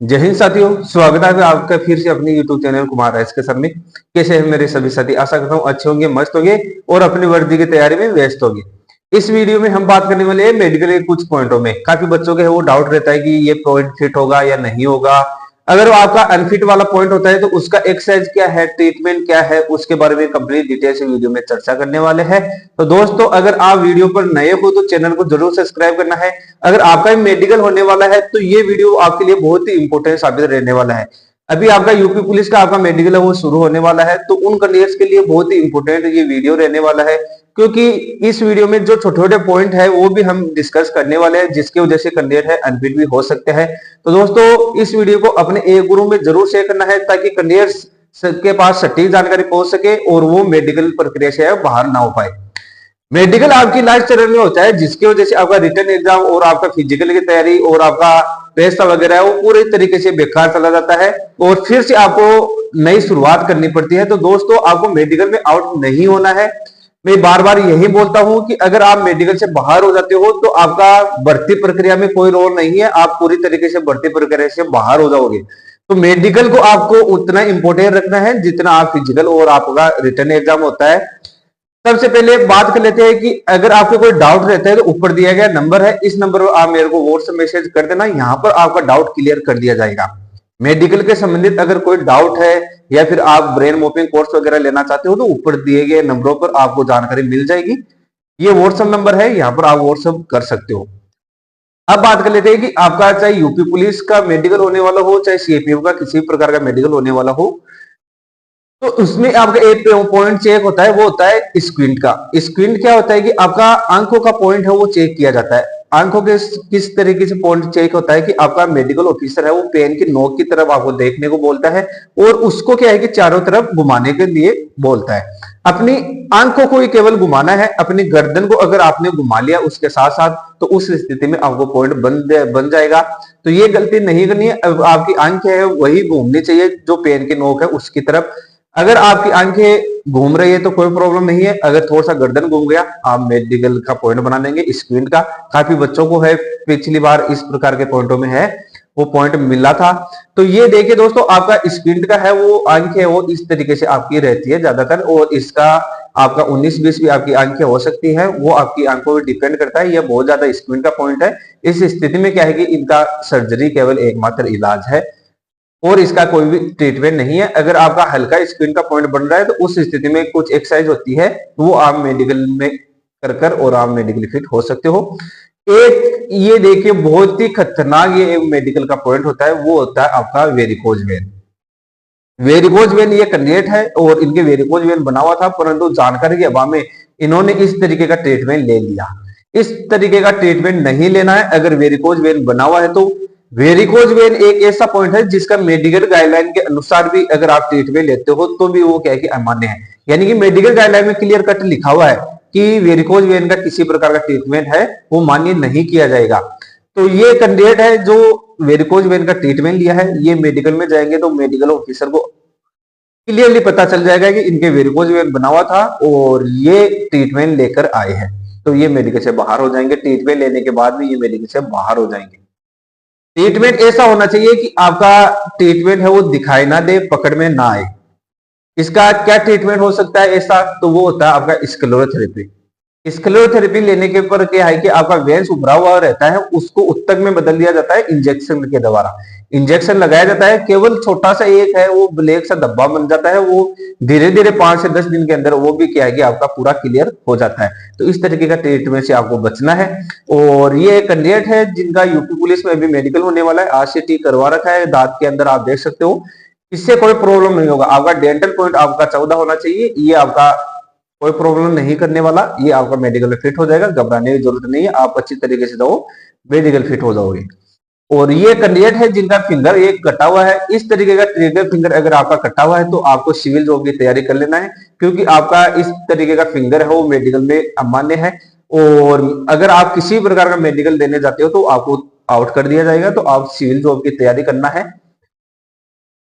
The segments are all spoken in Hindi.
जय हिंद साथियों, स्वागत है आपका फिर से अपने YouTube चैनल कुमार राइस के साथ में। कैसे हैं मेरे सभी साथी? आशा करता हूँ अच्छे होंगे, मस्त होंगे और अपनी वर्दी की तैयारी में व्यस्त होंगे। इस वीडियो में हम बात करने वाले हैं मेडिकल के कुछ पॉइंटों में। काफी बच्चों के है वो डाउट रहता है कि ये पॉइंट फिट होगा या नहीं होगा। अगर वो आपका अनफिट वाला पॉइंट होता है तो उसका एक्सरसाइज क्या है, ट्रीटमेंट क्या है, उसके बारे में कंप्लीट डिटेल से वीडियो में चर्चा करने वाले हैं। तो दोस्तों, अगर आप वीडियो पर नए हो तो चैनल को जरूर सब्सक्राइब करना है। अगर आपका भी मेडिकल होने वाला है तो ये वीडियो आपके लिए बहुत ही इंपॉर्टेंट साबित रहने वाला है। अभी आपका यूपी पुलिस का आपका मेडिकल है वो शुरू होने वाला है, तो उन कैंडिडेट्स के लिए बहुत ही इंपॉर्टेंट ये वीडियो रहने वाला है। क्योंकि इस वीडियो में जो छोटे छोटे पॉइंट है वो भी हम डिस्कस करने वाले हैं, जिसकी वजह से कैंडिडेट है अनफिट भी हो सकते हैं। तो दोस्तों, इस वीडियो को अपने एक ग्रुप में जरूर शेयर करना है ताकि कैंडिडेट्स के पास सटीक जानकारी पहुंच सके और वो मेडिकल प्रक्रिया से बाहर ना हो पाए। मेडिकल आपकी लास्ट चरण में होता है, जिसकी वजह से आपका रिटर्न एग्जाम और आपका फिजिकल की तैयारी और आपका टेस्ट वगैरह है वो पूरे तरीके से बेकार चला जाता है और फिर से आपको नई शुरुआत करनी पड़ती है। तो दोस्तों, आपको मेडिकल में आउट नहीं होना है। मैं बार बार यही बोलता हूं कि अगर आप मेडिकल से बाहर हो जाते हो तो आपका भर्ती प्रक्रिया में कोई रोल नहीं है, आप पूरी तरीके से भर्ती प्रक्रिया से बाहर हो जाओगे। तो मेडिकल को आपको उतना इंपॉर्टेंट रखना है जितना आप फिजिकल और आपका रिटर्न एग्जाम होता है। सबसे पहले बात कर लेते हैं कि अगर आपको कोई डाउट रहता है तो ऊपर दिया गया नंबर है, इस नंबर पर आप मेरे को व्हाट्सएप मैसेज कर देना, यहाँ पर आपका डाउट क्लियर कर दिया जाएगा। मेडिकल के संबंधित अगर कोई डाउट है या फिर आप ब्रेन मोपिंग कोर्स वगैरह लेना चाहते हो तो ऊपर दिए गए नंबरों पर आपको जानकारी मिल जाएगी। ये व्हाट्सएप नंबर है, यहाँ पर आप व्हाट्सएप कर सकते हो। अब बात कर लेते हैं कि आपका चाहे यूपी पुलिस का मेडिकल होने वाला हो, चाहे सीपीएफ का किसी प्रकार का मेडिकल होने वाला हो, तो उसमें आपका एक पॉइंट चेक होता है, वो होता है स्क्विंट का। स्क्विंट क्या होता है कि आपका आंखों का पॉइंट है वो चेक किया जाता है। आंखों के किस तरीके से पॉइंट चेक होता है कि आपका मेडिकल ऑफिसर है वो पेन की नोक की तरफ आपको देखने को बोलता है और उसको क्या है कि चारों तरफ घुमाने के लिए बोलता है। अपनी आंखों को ही केवल घुमाना है, अपनी गर्दन को अगर आपने घुमा लिया उसके साथ साथ तो उस स्थिति में आपको पॉइंट बन जाएगा। तो ये गलती नहीं करनी है, आपकी आंखें है वही घूमनी चाहिए जो पेन की नोक है उसकी तरफ। अगर आपकी आंखें घूम रही है तो कोई प्रॉब्लम नहीं है, अगर थोड़ा सा गर्दन घूम गया आप मेडिकल का पॉइंट बना लेंगे स्क्रीन का। काफी बच्चों को है पिछली बार इस प्रकार के पॉइंटों में है वो पॉइंट मिला था। तो ये देखिए दोस्तों, आपका स्क्रीन का है वो आंखें वो इस तरीके से आपकी रहती है ज्यादातर, और इसका आपका 19-20 भी आपकी आंखें हो सकती है, वो आपकी आंखों पर डिपेंड करता है। ये बहुत ज्यादा स्क्रीन का पॉइंट है। इस स्थिति में क्या है कि इनका सर्जरी केवल एकमात्र इलाज है और इसका कोई भी ट्रीटमेंट नहीं है। अगर आपका हल्का स्क्रीन का पॉइंट बन रहा है तो उस स्थिति में कुछ एक्सरसाइज होती है वो आप मेडिकल में कर और आप मेडिकल फिट हो सकते हो। एक ये देखिए बहुत ही खतरनाक ये मेडिकल का पॉइंट होता है, वो होता है आपका वेरिकोज वेन। वेरिकोज वेन ये कैंडिडेट है और इनके वेरिकोज वेन बना हुआ था, परंतु जानकारी के अभाव में इन्होंने इस तरीके का ट्रीटमेंट ले लिया। इस तरीके का ट्रीटमेंट नहीं लेना है। अगर वेरिकोज वेन बना हुआ है तो वेरिकोज वेन एक ऐसा पॉइंट है जिसका मेडिकल गाइडलाइन के अनुसार भी अगर आप ट्रीटमेंट लेते हो तो भी वो क्या है कि अमान्य है। यानी कि मेडिकल गाइडलाइन में क्लियर कट लिखा हुआ है कि वेरिकोज वेन का किसी प्रकार का ट्रीटमेंट है वो मान्य नहीं किया जाएगा। तो ये कैंडिडेट है जो वेरिकोज वेन का ट्रीटमेंट लिया है, ये मेडिकल में जाएंगे तो मेडिकल ऑफिसर को क्लियरली पता चल जाएगा कि इनके वेरिकोज वेन बना हुआ था और ये ट्रीटमेंट लेकर आए हैं, तो ये मेडिकल से बाहर हो जाएंगे। ट्रीटमेंट लेने के बाद भी ये मेडिकल से बाहर हो जाएंगे। ट्रीटमेंट ऐसा होना चाहिए कि आपका ट्रीटमेंट है वो दिखाई ना दे, पकड़ में ना आए। इसका क्या ट्रीटमेंट हो सकता है ऐसा, तो वो होता है आपका स्क्लेरोथेरेपी। स्क्लेरोथेरेपी लेने के पर क्या है कि आपका वेन्स उभरा हुआ रहता है उसको उत्तक में बदल दिया जाता है इंजेक्शन के द्वारा। इंजेक्शन लगाया जाता है, केवल छोटा सा एक है वो ब्लैक सा धब्बा बन जाता है, वो धीरे धीरे 5 से 10 दिन के अंदर वो भी क्या है कि आपका पूरा क्लियर हो जाता है। तो इस तरीके का ट्रीटमेंट से आपको बचना है। और ये एक कैंडिडेट है जिनका यूपी पुलिस में भी मेडिकल होने वाला है, आरसीटी करवा रखा है, दांत के अंदर आप देख सकते हो। इससे कोई प्रॉब्लम नहीं होगा। आपका डेंटल पॉइंट आपका 14 होना चाहिए, ये आपका कोई प्रॉब्लम नहीं करने वाला, ये आपका मेडिकल में फिट हो जाएगा, घबराने की जरूरत नहीं है। आप अच्छी तरीके से जाओ मेडिकल फिट हो जाओगे। और ये कैंडिडेट है जिनका फिंगर एक कटा हुआ है, इस तरीके का ट्रिगर फिंगर अगर आपका कटा हुआ है तो आपको सिविल जॉब की तैयारी कर लेना है, क्योंकि आपका इस तरीके का फिंगर है वो मेडिकल में अमान्य है। और अगर आप किसी प्रकार का मेडिकल देने जाते हो तो आपको आउट कर दिया जाएगा। तो आप सिविल जॉब की तैयारी करना है,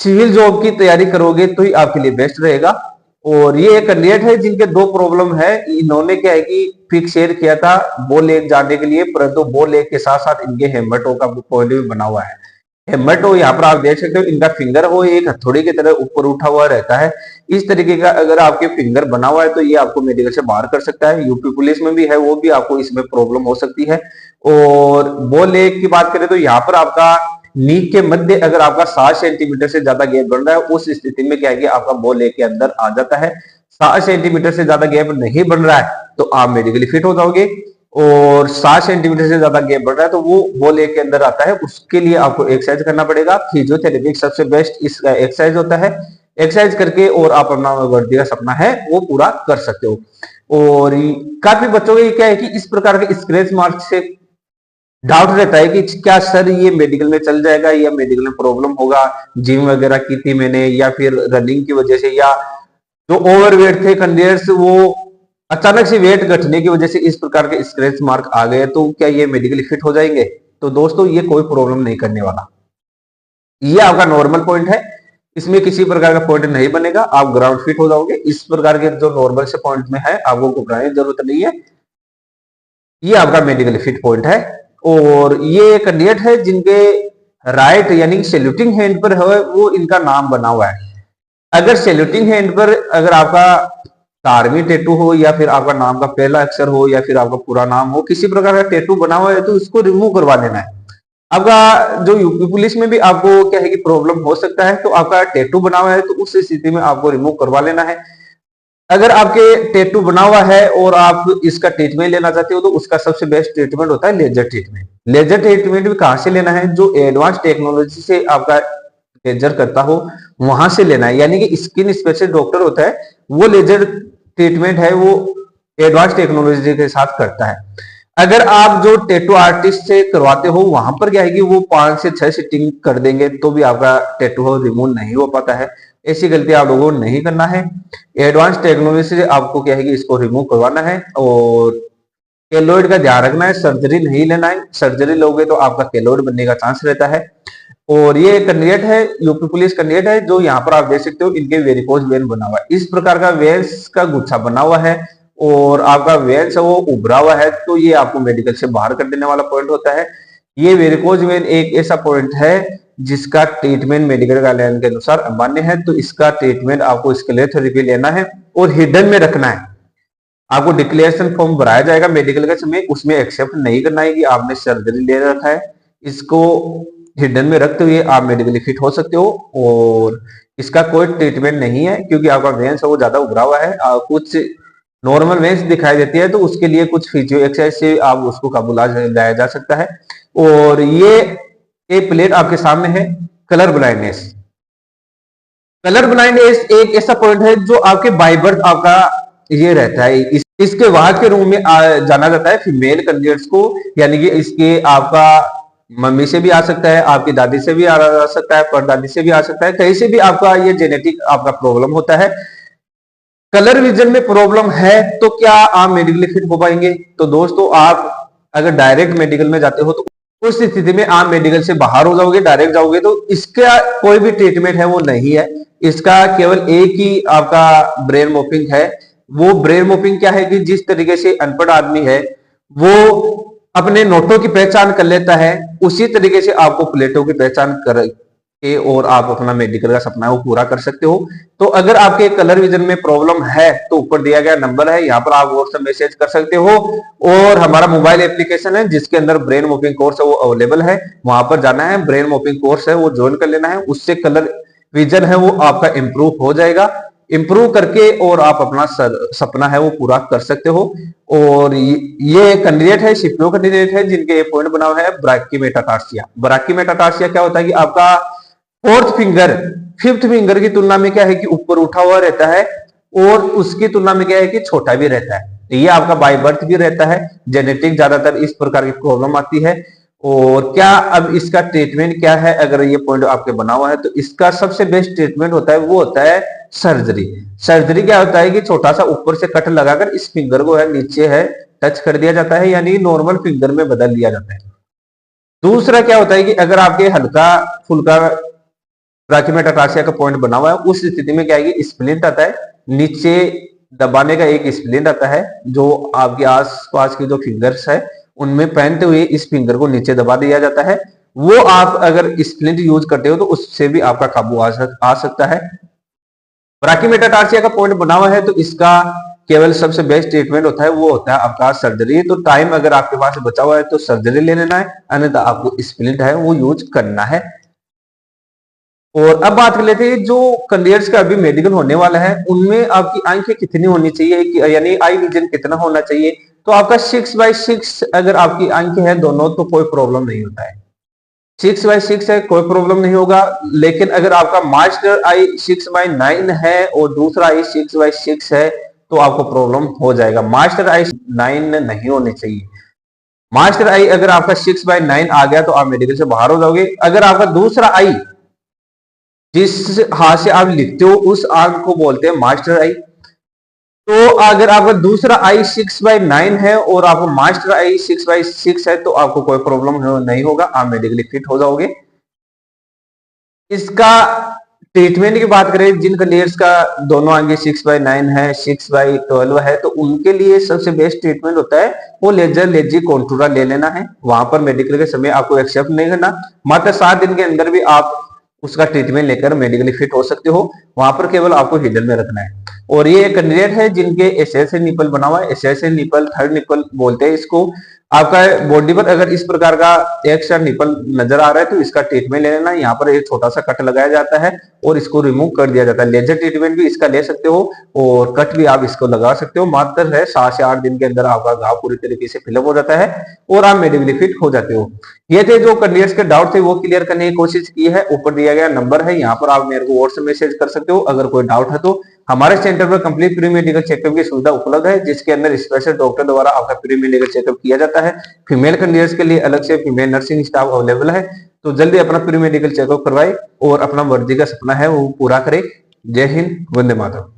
सिविल जॉब की तैयारी करोगे तो ही आपके लिए बेस्ट रहेगा। और ये एक कैंडिडेट है जिनके 2 प्रॉब्लम है। इन्होंने क्या है कि फिक्स शेयर किया था बॉल लेग जाने के लिए, परंतु बॉल लेग के साथ साथ इनके हेमटो का पॉइंट भी बना हुआ है। हेमट हो, यहाँ पर आप देख सकते हो इनका फिंगर हो एक हथौड़ी की तरह ऊपर उठा हुआ रहता है। इस तरीके का अगर आपके फिंगर बना हुआ है तो ये आपको मेडिकल से बाहर कर सकता है। यूपी पुलिस में भी है, वो भी आपको इसमें प्रॉब्लम हो सकती है। और बॉल लेग की बात करें तो यहाँ पर आपका नी के मध्य अगर आपका 7 सेंटीमीटर से ज्यादा गैप बन रहा है, उस स्थिति में क्या है कि आपका बॉल लेग के अंदर आ जाता है। 7 सेंटीमीटर से ज्यादा गैप नहीं बन रहा है तो आप मेडिकली फिट हो जाओगे। और 7 सेंटीमीटर से ज्यादा गैप बढ़ रहा है तो वो बॉल एक के अंदर आता है, उसके लिए आपको एक्सरसाइज करना पड़ेगा। फिजियोथेरेपी सबसे बेस्ट इसका एक्सरसाइज होता है। एक्सरसाइज करके और आप अपना वर्दी का सपना है वो पूरा कर सकते हो। और काफी बच्चों को क्या है कि इस प्रकार के स्क्रैच मार्क से डाउट रहता है कि क्या सर ये मेडिकल में चल जाएगा या मेडिकल में प्रॉब्लम होगा, जिम वगैरह की थी मैंने या फिर रनिंग की वजह से, या जो ओवरवेट थे कैंडिडेट्स वो अचानक से वेट घटने की वजह से इस प्रकार के स्क्रैच मार्क आ गए तो क्या ये मेडिकली फिट हो जाएंगे? तो दोस्तों ये कोई प्रॉब्लम नहीं करने वाला, ये आपका नॉर्मल पॉइंट है, इसमें किसी प्रकार का पॉइंट नहीं बनेगा, आप ग्राउंड फिट हो जाओगे। इस प्रकार के जो नॉर्मल से पॉइंट में है आपको घबराने की जरूरत नहीं है, ये आपका मेडिकली फिट पॉइंट है। और ये कैंडिडेट है जिनके राइट यानी सैल्यूटिंग हैंड पर है वो इनका नाम बना हुआ है। अगर सैल्यूटिंग हैंड पर अगर आपका आर्मी टैटू हो या फिर आपका नाम का पहला अक्षर हो या फिर आपका पूरा नाम हो, किसी प्रकार का टैटू बना हुआ है तो इसको रिमूव करवा लेना है। आपका जो यूपी पुलिस में भी आपको क्या है कि प्रॉब्लम हो सकता है, तो आपका टैटू बना हुआ है तो उस स्थिति में आपको रिमूव करवा लेना है। अगर आपके टैटू बना हुआ है और आप इसका ट्रीटमेंट लेना चाहते हो तो उसका सबसे बेस्ट ट्रीटमेंट होता है लेजर ट्रीटमेंट। लेजर ट्रीटमेंट भी कहां से लेना है? जो एडवांस टेक्नोलॉजी से आपका लेजर करता हो वहां से लेना है, यानी कि स्किन स्पेशलिस्ट डॉक्टर होता है वो लेजर ट्रीटमेंट है वो एडवांस टेक्नोलॉजी के साथ करता है। अगर आप जो टैटू आर्टिस्ट से करवाते हो वहां पर क्या है कि वो 5 से 6 सिटिंग कर देंगे तो भी आपका टैटू रिमूव नहीं हो पाता है। ऐसी गलती आप लोगों को नहीं करना है। एडवांस टेक्नोलॉजी से आपको क्या है कि इसको रिमूव करवाना है और केलोइड का ध्यान रखना है, सर्जरी नहीं लेना है। सर्जरी लोगे तो आपका केलोइड बनने का चांस रहता है। और ये कैंडिडेट है यूपी पुलिस कैंडिडेट है जो यहाँ पर आप देख सकते हो इनके वेरिकोज वेन बना हुआ है, इस प्रकार का वेन्स का गुच्छा बना हुआ है और आपका वेन्स है वो उभरा हुआ है, तो ये आपको मेडिकल से बाहर कर देने वाला पॉइंट होता है। ये वेरिकोज वेन एक ऐसा पॉइंट है जिसका ट्रीटमेंट मेडिकल गाइडलाइन के अनुसार अमान्य है, तो इसका ट्रीटमेंट आपको स्क्लेरोथेरेपी लेना है और हिडन में रखना है। आपको डिक्लेरेशन फॉर्म भराया जाएगा मेडिकल के समय, उसमें एक्सेप्ट नहीं करना है कि आपने सर्जरी ले रखा है। इसको हिडन में रखते हुए आप मेडिकली फिट हो सकते हो और इसका कोई ट्रीटमेंट नहीं है क्योंकि आपका वेन्स है वो ज्यादा उभरा हुआ है। कुछ नॉर्मल वेन्स दिखाई देती है तो उसके लिए कुछ फिजियो एक्सरसाइज से आप उसको काबू लाया जा सकता है। और ये एक प्लेट आपके सामने है कलर ब्लाइंडनेस। कलर ब्लाइंडनेस एक ऐसा पॉइंट है जो आपके बाय बर्थ आपका ये रहता है। इसके वाहक के रूम में जाना जाता है फीमेल कैंडिडेट्स को, यानी कि इसके आपका मम्मी से भी आ सकता है, आपकी दादी से भी आ सकता है, परदादी से भी आ सकता है, कहीं से भी आपका ये जेनेटिक आपका प्रॉब्लम होता है। कलर विजन में प्रॉब्लम है तो क्या आप मेडिकली फिट हो पाएंगे? तो दोस्तों आप अगर डायरेक्ट मेडिकल में जाते हो तो उस स्थिति में आप मेडिकल से बाहर हो जाओगे, डायरेक्ट जाओगे तो इसका कोई भी ट्रीटमेंट है वो नहीं है। इसका केवल एक ही आपका ब्रेन मॉपिंग है। वो ब्रेन मॉपिंग क्या है कि जिस तरीके से अनपढ़ आदमी है वो अपने नोटों की पहचान कर लेता है, उसी तरीके से आपको प्लेटों की पहचान कर के और आप अपना मेडिकल का सपना है वो पूरा कर सकते हो। तो अगर आपके कलर विजन में प्रॉब्लम है तो ऊपर दिया गया नंबर है, यहाँ पर आप व्हाट्सएप मैसेज कर सकते हो। और हमारा मोबाइल एप्लीकेशन है जिसके अंदर ब्रेन मॉपिंग कोर्स है वो अवेलेबल है, वहां पर जाना है, ब्रेन मॉपिंग कोर्स है वो ज्वाइन कर लेना है, उससे कलर विजन है वो आपका इंप्रूव हो जाएगा। इंप्रूव करके और आप अपना सपना है वो पूरा कर सकते हो। और ये कैंडिडेट है सीपीओ कैंडिडेट है जिनके पॉइंट बना हुआ है ब्राकीमेटाटार्सिया। ब्राकीमेटाटार्सिया क्या होता है कि आपका फोर्थ फिंगर फिफ्थ फिंगर की तुलना में क्या है कि ऊपर उठा हुआ रहता है और उसकी तुलना में क्या है कि छोटा भी रहता है। ये आपका बाय बर्थ भी रहता है, जेनेटिक ज्यादातर इस प्रकार की प्रॉब्लम आती है। और क्या अब इसका ट्रीटमेंट क्या है? अगर ये पॉइंट आपके बना हुआ है तो इसका सबसे बेस्ट ट्रीटमेंट होता है वो होता है सर्जरी। सर्जरी क्या होता है कि छोटा सा ऊपर से कट लगाकर इस फिंगर को है नीचे है टच कर दिया जाता है, यानी नॉर्मल फिंगर में बदल दिया जाता है। दूसरा क्या होता है कि अगर आपके हल्का फुल्का ब्राकीमेटाटार्सिया का पॉइंट बना हुआ है उस स्थिति में क्या है कि स्प्लिंट आता है, नीचे दबाने का एक स्प्लिंट आता है जो आपके आसपास के जो फिंगर्स है उनमें पहनते हुए इस फिंगर को नीचे दबा दिया जाता है वो आप अगर स्प्लिंट यूज करते हो तो उससे भी आपका काबू आ सकता है। ब्राकी मेटाटार्सिया का पॉइंट बना हुआ है तो इसका केवल सबसे बेस्ट ट्रीटमेंट होता है वो होता है आपका सर्जरी। तो टाइम अगर आपके पास बचा हुआ है तो सर्जरी ले लेना है, अन्यथा आपको स्प्लिंट है वो यूज करना है। और अब बात कर लेते हैं जो कैंडिडेट्स का अभी मेडिकल होने वाला है उनमें आपकी आंखें कितनी होनी चाहिए, यानी आई विजन कितना होना चाहिए। तो आपका 6/6 अगर आपकी आंखें हैं दोनों तो कोई प्रॉब्लम नहीं होता है, 6/6 है कोई प्रॉब्लम नहीं होगा। लेकिन अगर आपका मास्टर आई 6/9 है और दूसरा आई 6/6 है तो आपको प्रॉब्लम हो जाएगा। मास्टर आई 9 नहीं होने चाहिए। मास्टर आई अगर आपका 6/9 आ गया तो आप मेडिकल से बाहर हो जाओगे। अगर आपका दूसरा आई जिस हाथ से आप लिखते हो उस आंख को बोलते हैं मास्टर आई। तो अगर आपका दूसरा आई 6/9 है और आपका मास्टर आई 6/6 है तो आपको कोई प्रॉब्लम नहीं होगा, आप मेडिकली फिट हो जाओगे। इसका ट्रीटमेंट की बात करें, जिन कैंडिडेट्स का दोनों आंखें 6/9 है 6/12 है तो उनके लिए सबसे बेस्ट ट्रीटमेंट होता है वो लेजर लेजी कॉन्टूरा ले लेना है। वहां पर मेडिकल के समय आपको एक्सेप्ट नहीं करना, मात्र 7 दिन के अंदर भी आप उसका ट्रीटमेंट लेकर मेडिकली फिट हो सकते हो। वहां पर केवल आपको हिडन में रखना है। और ये एक कैंडिडेट है जिनके एसएसए निपल बना हुआ है, एसएसए निपल, थर्ड निपल बोलते हैं इसको। आपका बॉडी पर अगर इस प्रकार का एक्स्ट्रा निपल नजर आ रहा है तो इसका ट्रीटमेंट ले लेना। यहाँ पर एक छोटा सा कट लगाया जाता है और इसको रिमूव कर दिया जाता है। लेजर ट्रीटमेंट भी इसका ले सकते हो और कट भी आप इसको लगा सकते हो। मात्र है 7 से 8 दिन के अंदर आपका घाव पूरी तरीके से फिलअप हो जाता है और आप मेडिकली फिट हो जाते हो। ये थे जो कैंडिडेट्स के डाउट थे वो क्लियर करने की कोशिश की है। ऊपर दिया गया नंबर है, यहाँ पर आप मेरे को व्हाट्सएप मैसेज कर सकते हो अगर कोई डाउट है तो। हमारे सेंटर पर कंप्लीट प्री मेडिकल चेकअप की सुविधा उपलब्ध है जिसके अंदर स्पेशल डॉक्टर द्वारा आपका प्री मेडिकल चेकअप किया जाता है। फीमेल कैंडिडेट्स के लिए अलग से फीमेल नर्सिंग स्टाफ अवेलेबल है। तो जल्दी अपना प्री मेडिकल चेकअप करवाए और अपना वर्दी का सपना है वो पूरा करे। जय हिंद, वंदे मातरम।